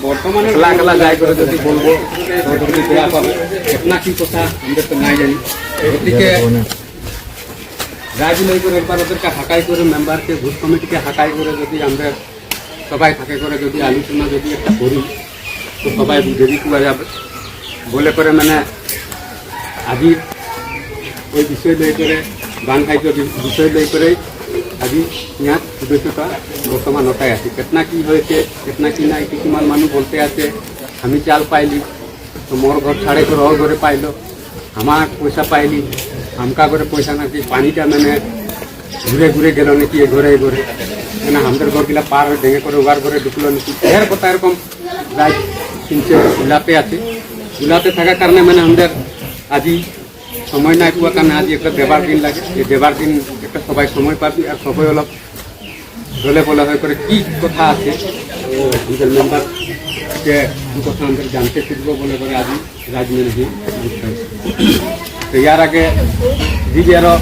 বর্তমানে খেলা যাই করে যদি বলবো যদি দেওয়া পাবে ঘটনা কি কথা আমাদের তো নাই জানি গতিকে রাজনৈতিক করে একবার ওদেরকে হাঁকাই করে মেম্বারকে ভোট কমিটিকে হাঁকাই করে যদি আমরা সবাই থাকে করে যদি আলোচনা যদি একটা করি তো সবাই বুঝে পাওয়া যাবে বলে করে মানে আজি ওই বিষয় লই করে বান খাদ্য বিষয় লই করে আজি ইয়াত সদস্যতা বর্তমান নটাই আছে কেতনা কি হয়েছে কেতনা কি নাই কিছুমান মানুষ বলতে আছে আমি চাল পাইলি তো মোর ঘর ছাড়ে করে ওর ঘরে পাইলো আমার পয়সা পাইলি আমকা করে পয়সা নাকি পানিটা মানে ঘুরে ঘুরে গেল নাকি এ ঘরে মানে আমাদের ঘরগুলা পার হয়ে ভেঙে করে ওগার ঘরে ঢুকলো নাকি এর কথা এরকম রায় শুনছে গুলাতে আছে গুলাতে থাকার কারণে মানে আমাদের আজি সময় নাই পাওয়ার কারণে আজ একটা দেবার দিন লাগে এই দেবার দিন একটা সবাই সময় পাবি আর সবাই অলপ বলে বলা হয়ে করে কি কথা আছে আমাদের মেম্বারকে কি কথা আমাদের জানতে শিখবো বলে করে আজি রাজনীতি তো ইয়ার আগে দিদি আরো